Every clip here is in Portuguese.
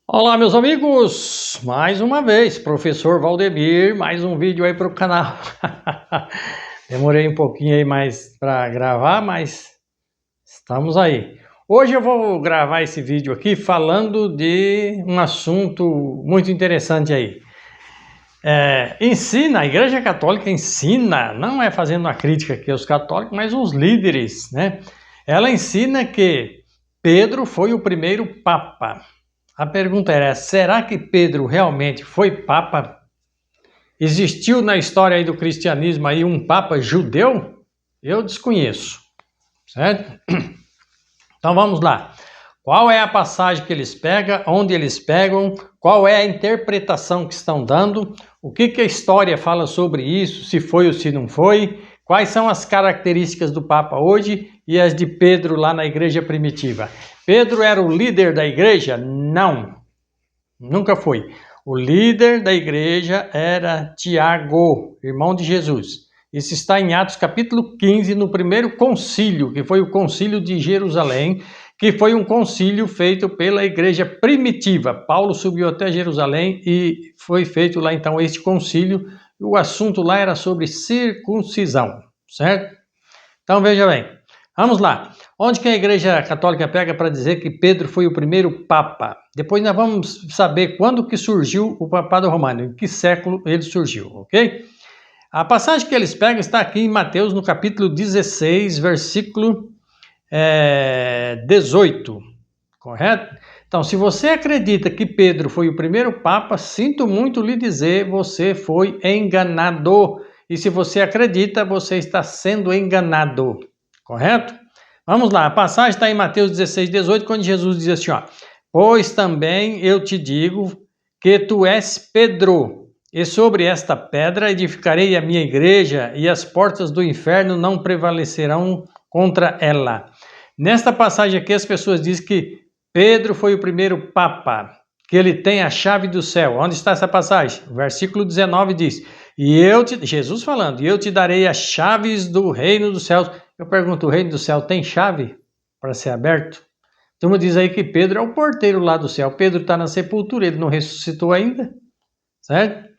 Olá, meus amigos! Mais uma vez, professor Valdemir, mais um vídeo aí para o canal. Demorei um pouquinho aí mais para gravar, mas estamos aí. Hoje eu vou gravar esse vídeo aqui falando de um assunto muito interessante aí. A Igreja Católica ensina, não é fazendo uma crítica aqui aos católicos, mas os líderes, né? Ela ensina que Pedro foi o primeiro Papa. A pergunta era, será que Pedro realmente foi Papa? Existiu na história aí do cristianismo aí um Papa judeu? Eu desconheço, certo? Então vamos lá. Qual é a passagem que eles pegam, onde eles pegam, qual é a interpretação que estão dando, o que a história fala sobre isso, se foi ou se não foi, quais são as características do Papa hoje e as de Pedro lá na igreja primitiva. Pedro era o líder da igreja? Não, nunca foi. O líder da igreja era Tiago, irmão de Jesus. Isso está em Atos capítulo 15, no primeiro concílio, que foi o concílio de Jerusalém, que foi um concílio feito pela igreja primitiva. Paulo subiu até Jerusalém e foi feito lá então este concílio. O assunto lá era sobre circuncisão, certo? Então veja bem, vamos lá. Onde que a igreja católica pega para dizer que Pedro foi o primeiro papa? Depois nós vamos saber quando que surgiu o papado romano, em que século ele surgiu, ok? A passagem que eles pegam está aqui em Mateus, no capítulo 16, versículo 18, correto? Então, se você acredita que Pedro foi o primeiro papa, sinto muito lhe dizer, você foi enganado. E se você acredita, você está sendo enganado, correto? Vamos lá, a passagem está em Mateus 16, 18, quando Jesus diz assim, ó, pois também eu te digo que tu és Pedro, e sobre esta pedra edificarei a minha igreja, e as portas do inferno não prevalecerão contra ela. Nesta passagem aqui, as pessoas dizem que Pedro foi o primeiro papa, que ele tem a chave do céu. Onde está essa passagem? O versículo 19 diz, Jesus falando, e eu te darei as chaves do reino dos céus. Eu pergunto, o reino do céu tem chave para ser aberto? Turma diz aí que Pedro é o porteiro lá do céu. Pedro está na sepultura, ele não ressuscitou ainda, certo?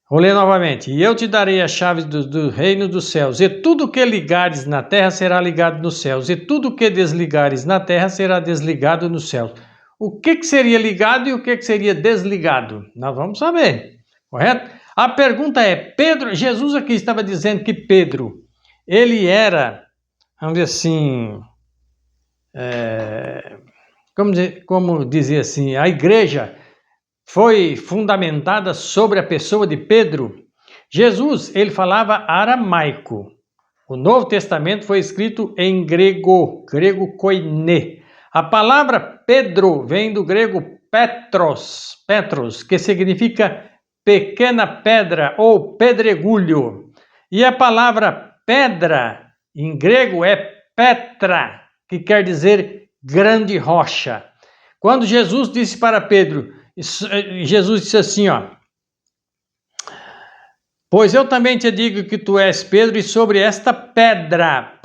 Vou ler novamente. E eu te darei as chaves do reino dos céus, e tudo que ligares na terra será ligado nos céus, e tudo que desligares na terra será desligado nos céus. O que seria ligado e o que seria desligado? Nós vamos saber, correto? A pergunta é, Pedro, Jesus aqui estava dizendo que Pedro, ele era, vamos dizer assim, como dizer assim, a igreja foi fundamentada sobre a pessoa de Pedro. Jesus, ele falava aramaico. O Novo Testamento foi escrito em grego koiné. A palavra Pedro vem do grego petros, que significa pequena pedra ou pedregulho. E a palavra pedra em grego é petra, que quer dizer grande rocha. Quando Jesus disse para Pedro, Jesus disse assim, ó, pois eu também te digo que tu és Pedro, e sobre esta pedra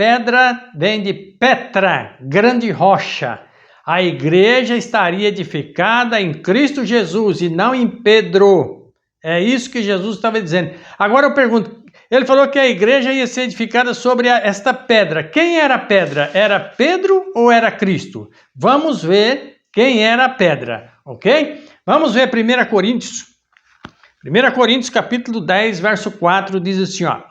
vem de petra, grande rocha, a igreja estaria edificada em Cristo Jesus e não em Pedro. É isso que Jesus estava dizendo. Agora eu pergunto, ele falou que a igreja ia ser edificada sobre esta pedra. Quem era a pedra? Era Pedro ou era Cristo? Vamos ver quem era a pedra, ok? Vamos ver 1 Coríntios. 1 Coríntios capítulo 10, verso 4, diz assim, ó.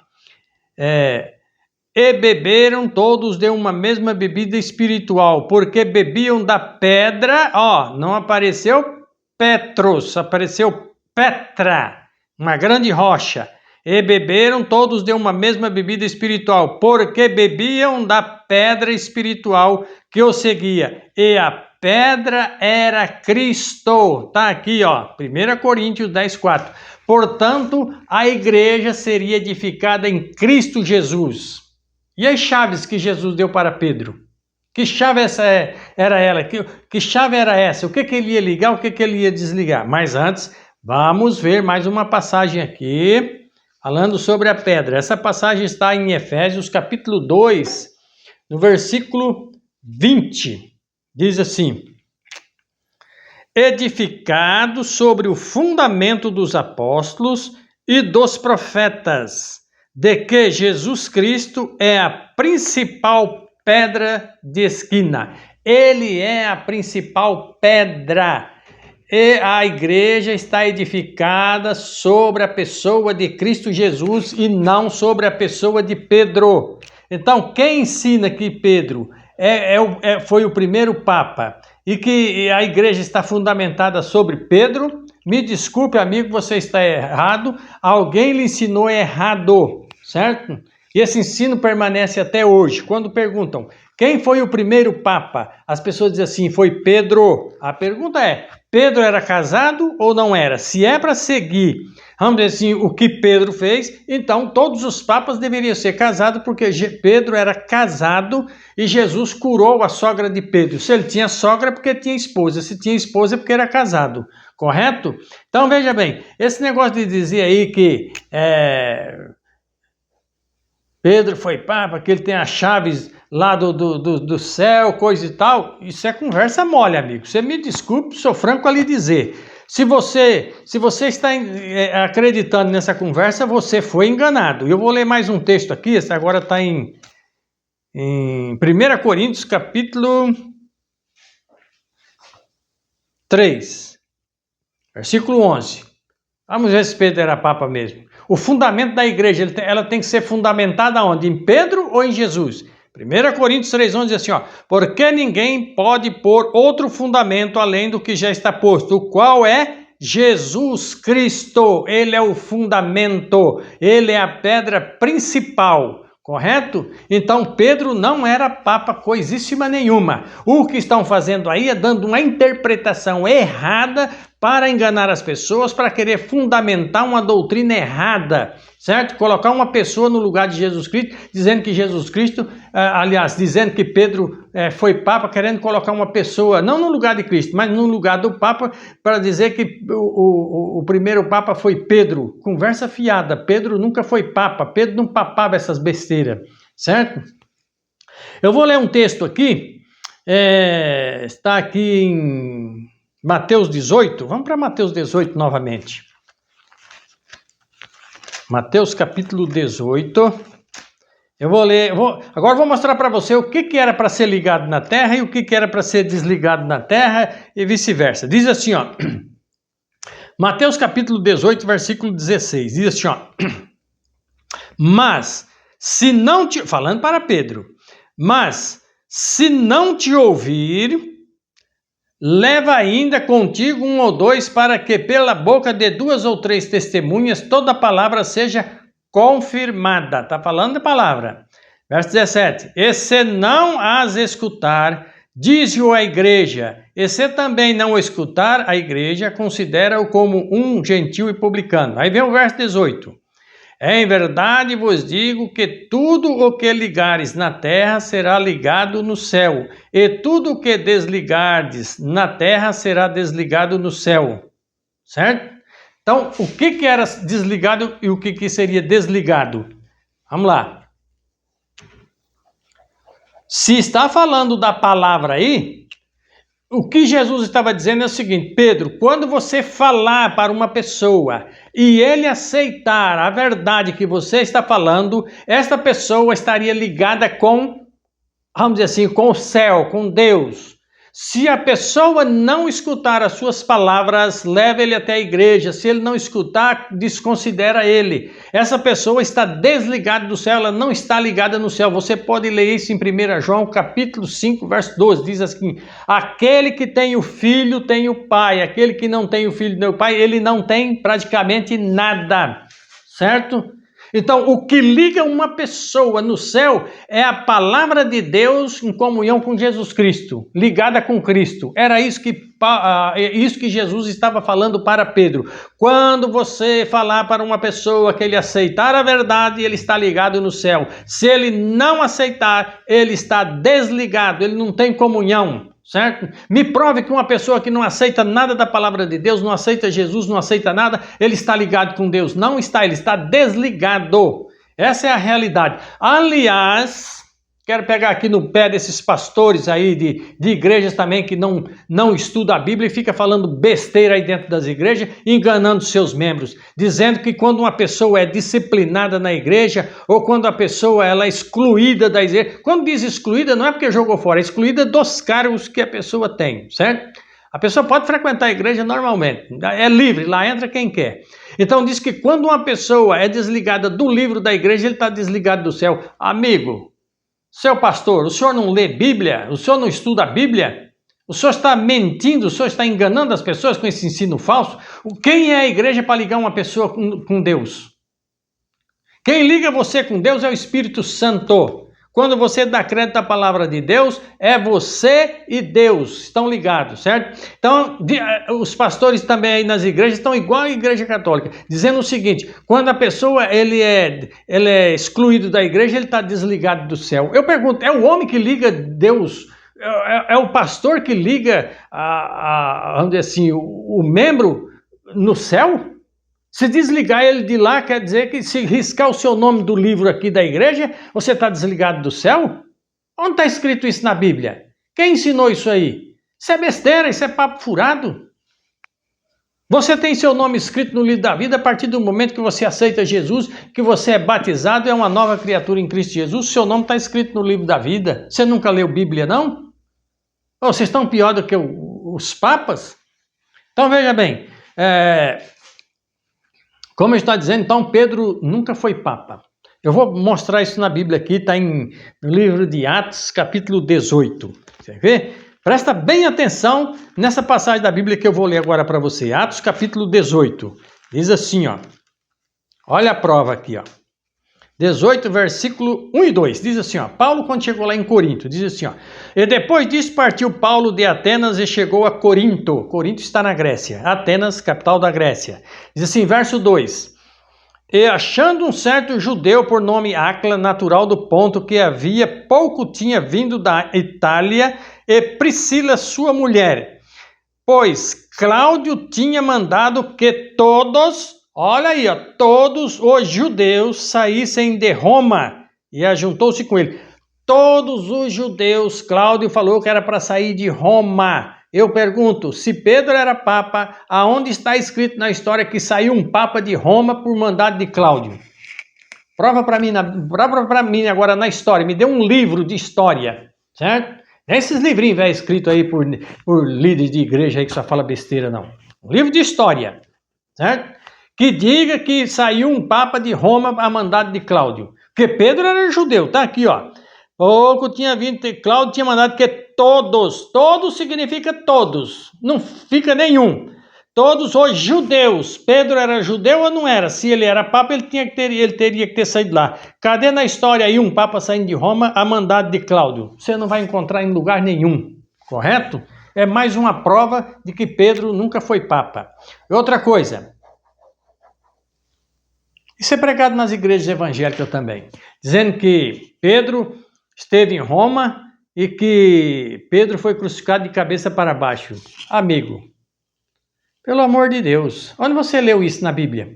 E beberam todos de uma mesma bebida espiritual, porque bebiam da pedra, ó, não apareceu Petros, apareceu Petra, uma grande rocha. E beberam todos de uma mesma bebida espiritual, porque bebiam da pedra espiritual que os seguia, e a pedra era Cristo. Tá aqui, ó, 1 Coríntios 10, 4. Portanto, a igreja seria edificada em Cristo Jesus. E as chaves que Jesus deu para Pedro? Que chave era ela? Que chave era essa? O que ele ia ligar, o que ele ia desligar? Mas antes, vamos ver mais uma passagem aqui, falando sobre a pedra. Essa passagem está em Efésios capítulo 2, no versículo 20. Diz assim, edificado sobre o fundamento dos apóstolos e dos profetas, de que Jesus Cristo é a principal pedra de esquina. Ele é a principal pedra. E a igreja está edificada sobre a pessoa de Cristo Jesus e não sobre a pessoa de Pedro. Então, quem ensina que Pedro foi o primeiro Papa e que a igreja está fundamentada sobre Pedro, me desculpe, amigo, você está errado. Alguém lhe ensinou errado, certo? E esse ensino permanece até hoje. Quando perguntam quem foi o primeiro Papa, as pessoas dizem assim, foi Pedro. A pergunta é, Pedro era casado ou não era? Se é para seguir, vamos dizer assim, o que Pedro fez, então todos os papas deveriam ser casados, porque Pedro era casado e Jesus curou a sogra de Pedro. Se ele tinha sogra é porque tinha esposa, se tinha esposa é porque era casado, correto? Então veja bem, esse negócio de dizer aí que Pedro foi papa, que ele tem as chaves lá do céu, coisa e tal, isso é conversa mole, amigo. Você me desculpe, sou franco a lhe dizer. Se você está acreditando nessa conversa, você foi enganado. Eu vou ler mais um texto aqui, esse agora está em 1 Coríntios, capítulo 3, versículo 11. Vamos ver se Pedro era papa mesmo. O fundamento da igreja, ela tem que ser fundamentada onde? Em Pedro ou em Jesus? 1 Coríntios 3,11 diz assim, porque ninguém pode pôr outro fundamento além do que já está posto, o qual é Jesus Cristo. Ele é o fundamento, ele é a pedra principal, correto? Então Pedro não era papa coisíssima nenhuma. O que estão fazendo aí é dando uma interpretação errada para enganar as pessoas, para querer fundamentar uma doutrina errada, certo? Colocar uma pessoa no lugar de Jesus Cristo, dizendo que Jesus Cristo, dizendo que Pedro foi Papa, querendo colocar uma pessoa, não no lugar de Cristo, mas no lugar do Papa, para dizer que o primeiro Papa foi Pedro. Conversa fiada, Pedro nunca foi Papa, Pedro não papava essas besteiras, certo? Eu vou ler um texto aqui, está aqui em Mateus 18, vamos para Mateus 18 novamente. Mateus capítulo 18. Eu vou ler, agora vou mostrar para você o que era para ser ligado na terra e o que era para ser desligado na terra e vice-versa. Diz assim, Mateus capítulo 18, versículo 16. Diz assim, mas se não te, falando para Pedro, mas se não te ouvir, leva ainda contigo 1 ou 2, para que pela boca de 2 ou 3 testemunhas toda palavra seja confirmada. Está falando de palavra. Verso 17. E se não as escutar, diz-o à igreja. E se também não escutar, a igreja considera-o como um gentil e publicano. Aí vem o verso 18. Em verdade vos digo que tudo o que ligares na terra será ligado no céu, e tudo o que desligardes na terra será desligado no céu. Certo? Então, o que era desligado e o que seria desligado? Vamos lá. Se está falando da palavra aí, o que Jesus estava dizendo é o seguinte: Pedro, quando você falar para uma pessoa e ele aceitar a verdade que você está falando, esta pessoa estaria ligada com, vamos dizer assim, com o céu, com Deus. Se a pessoa não escutar as suas palavras, leva ele até a igreja. Se ele não escutar, desconsidera ele. Essa pessoa está desligada do céu, ela não está ligada no céu. Você pode ler isso em 1 João capítulo 5, verso 12. Diz assim: aquele que tem o filho tem o pai. Aquele que não tem o filho tem o pai, ele não tem praticamente nada. Certo? Então, o que liga uma pessoa no céu é a palavra de Deus em comunhão com Jesus Cristo, ligada com Cristo. Era isso que Jesus estava falando para Pedro. Quando você falar para uma pessoa que ele aceitar a verdade, ele está ligado no céu. Se ele não aceitar, ele está desligado, ele não tem comunhão. Certo? Me prove que uma pessoa que não aceita nada da palavra de Deus, não aceita Jesus, não aceita nada, ele está ligado com Deus. Não está, ele está desligado. Essa é a realidade. Aliás, Quero pegar aqui no pé desses pastores aí de igrejas também que não estudam a Bíblia e fica falando besteira aí dentro das igrejas, enganando seus membros, dizendo que quando uma pessoa é disciplinada na igreja ou quando a pessoa ela é excluída da igreja, quando diz excluída não é porque jogou fora, é excluída dos cargos que a pessoa tem, certo? A pessoa pode frequentar a igreja normalmente, é livre, lá entra quem quer. Então diz que quando uma pessoa é desligada do livro da igreja, ele está desligado do céu. Amigo, seu pastor, o senhor não lê Bíblia? O senhor não estuda a Bíblia? O senhor está mentindo? O senhor está enganando as pessoas com esse ensino falso? Quem é a igreja para ligar uma pessoa com Deus? Quem liga você com Deus é o Espírito Santo. Quando você dá crédito à palavra de Deus, é você e Deus estão ligados, certo? Então, os pastores também aí nas igrejas estão igual à igreja católica, dizendo o seguinte, quando a pessoa ele é excluído da igreja, ele está desligado do céu. Eu pergunto, é o homem que liga Deus? É o pastor que liga, vamos dizer assim, o membro no céu? Se desligar ele de lá, quer dizer que se riscar o seu nome do livro aqui da igreja, você está desligado do céu? Onde está escrito isso na Bíblia? Quem ensinou isso aí? Isso é besteira, isso é papo furado. Você tem seu nome escrito no livro da vida a partir do momento que você aceita Jesus, que você é batizado, é uma nova criatura em Cristo Jesus, seu nome está escrito no livro da vida. Você nunca leu Bíblia, não? Oh, vocês estão pior do que os papas? Então veja bem, como eu estou dizendo, então Pedro nunca foi papa. Eu vou mostrar isso na Bíblia aqui, está no livro de Atos, capítulo 18. Você vê? Presta bem atenção nessa passagem da Bíblia que eu vou ler agora para você. Atos, capítulo 18. Diz assim, ó. Olha a prova aqui, ó. 18, versículo 1 e 2. Diz assim, ó. Paulo, quando chegou lá em Corinto, diz assim, ó. E depois disso partiu Paulo de Atenas e chegou a Corinto. Corinto está na Grécia. Atenas, capital da Grécia. Diz assim, verso 2. E achando um certo judeu por nome Áquila, natural do Ponto, que havia pouco tinha vindo da Itália, e Priscila, sua mulher. Pois Cláudio tinha mandado que todos... Olha aí, ó, todos os judeus saíssem de Roma, e ajuntou-se com ele. Todos os judeus, Cláudio falou que era para sair de Roma. Eu pergunto, se Pedro era papa, aonde está escrito na história que saiu um papa de Roma por mandado de Cláudio? Prova para mim agora na história, me dê um livro de história, certo? Não é esses livrinhos velho escritos aí por líderes de igreja aí que só fala besteira, não. Um livro de história, certo? Que diga que saiu um papa de Roma a mandado de Cláudio. Porque Pedro era judeu, tá aqui, ó. Pouco tinha vindo, Cláudio tinha mandado que todos significa todos, não fica nenhum. Todos os judeus. Pedro era judeu ou não era? Se ele era papa, ele teria que ter saído lá. Cadê na história aí um papa saindo de Roma a mandado de Cláudio? Você não vai encontrar em lugar nenhum, correto? É mais uma prova de que Pedro nunca foi papa. Outra coisa... Isso é pregado nas igrejas evangélicas também, dizendo que Pedro esteve em Roma e que Pedro foi crucificado de cabeça para baixo. Amigo, pelo amor de Deus, onde você leu isso na Bíblia?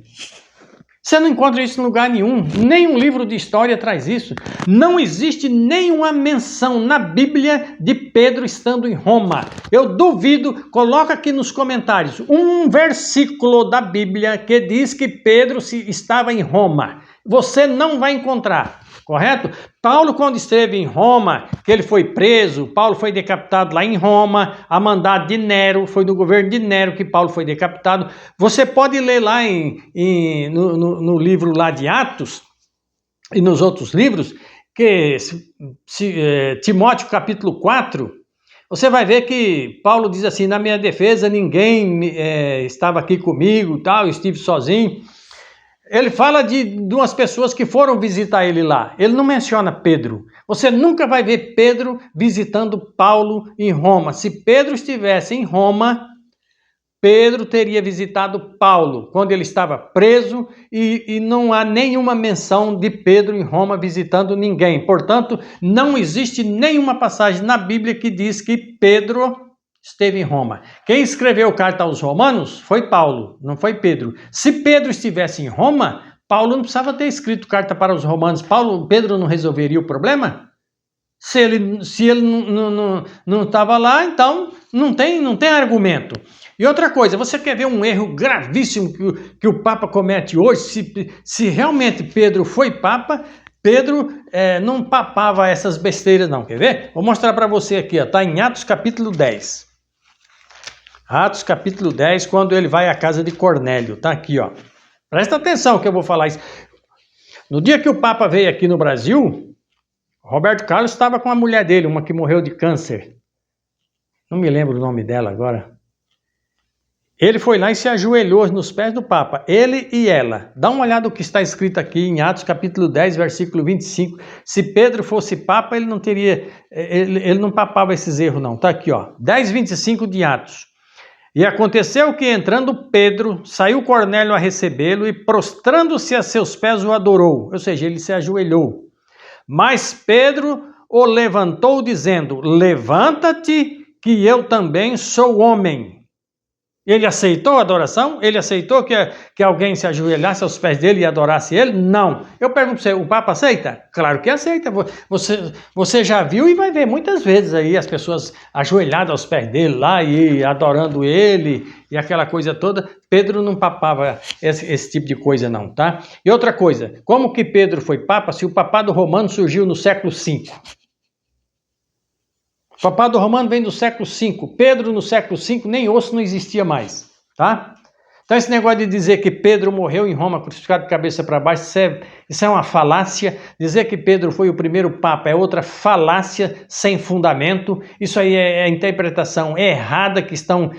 Você não encontra isso em lugar nenhum, nenhum livro de história traz isso. Não existe nenhuma menção na Bíblia de Pedro estando em Roma. Eu duvido, coloca aqui nos comentários um versículo da Bíblia que diz que Pedro estava em Roma. Você não vai encontrar, correto? Paulo, quando esteve em Roma, que ele foi preso, Paulo foi decapitado lá em Roma, a mandado de Nero, foi no governo de Nero que Paulo foi decapitado. Você pode ler lá no livro lá de Atos e nos outros livros, que Timóteo capítulo 4, você vai ver que Paulo diz assim, na minha defesa ninguém estava aqui comigo, tal, eu estive sozinho. Ele fala de umas pessoas que foram visitar ele lá. Ele não menciona Pedro. Você nunca vai ver Pedro visitando Paulo em Roma. Se Pedro estivesse em Roma, Pedro teria visitado Paulo quando ele estava preso e não há nenhuma menção de Pedro em Roma visitando ninguém. Portanto, não existe nenhuma passagem na Bíblia que diz que Pedro esteve em Roma. Quem escreveu carta aos Romanos foi Paulo, não foi Pedro. Se Pedro estivesse em Roma, Paulo não precisava ter escrito carta para os Romanos. Pedro não resolveria o problema? Se ele não estava lá, então não tem argumento. E outra coisa, você quer ver um erro gravíssimo que o Papa comete hoje? Se realmente Pedro foi Papa, Pedro não papava essas besteiras não, quer ver? Vou mostrar para você aqui, está em Atos capítulo 10. Atos capítulo 10, quando ele vai à casa de Cornélio, tá aqui, ó. Presta atenção que eu vou falar isso. No dia que o Papa veio aqui no Brasil, Roberto Carlos estava com a mulher dele, uma que morreu de câncer. Não me lembro o nome dela agora. Ele foi lá e se ajoelhou nos pés do Papa, ele e ela. Dá uma olhada no que está escrito aqui em Atos capítulo 10, versículo 25. Se Pedro fosse Papa, ele não teria, ele não papava esses erros não. Tá aqui, ó, 10, 25 de Atos. E aconteceu que, entrando Pedro, saiu Cornélio a recebê-lo e, prostrando-se a seus pés, o adorou. Ou seja, ele se ajoelhou. Mas Pedro o levantou, dizendo: levanta-te, que eu também sou homem. Ele aceitou a adoração? Ele aceitou que alguém se ajoelhasse aos pés dele e adorasse ele? Não. Eu pergunto para você, o Papa aceita? Claro que aceita. Você já viu e vai ver muitas vezes aí as pessoas ajoelhadas aos pés dele lá e adorando ele e aquela coisa toda. Pedro não papava esse tipo de coisa não, tá? E outra coisa, como que Pedro foi Papa se o papado romano surgiu no século V? O papado romano vem do século V. Pedro, no século V, nem osso não existia mais, tá? Então esse negócio de dizer que Pedro morreu em Roma crucificado de cabeça para baixo, isso é uma falácia. Dizer que Pedro foi o primeiro Papa é outra falácia sem fundamento. Isso aí é a interpretação errada que estão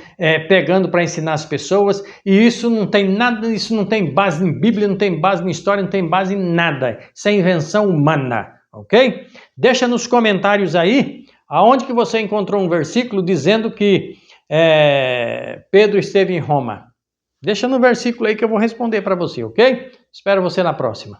pegando para ensinar as pessoas. E isso não tem nada, isso não tem base em Bíblia, não tem base em história, não tem base em nada. Isso é invenção humana, ok? Deixa nos comentários aí aonde que você encontrou um versículo dizendo que Pedro esteve em Roma. Deixa no versículo aí que eu vou responder para você, ok? Espero você na próxima.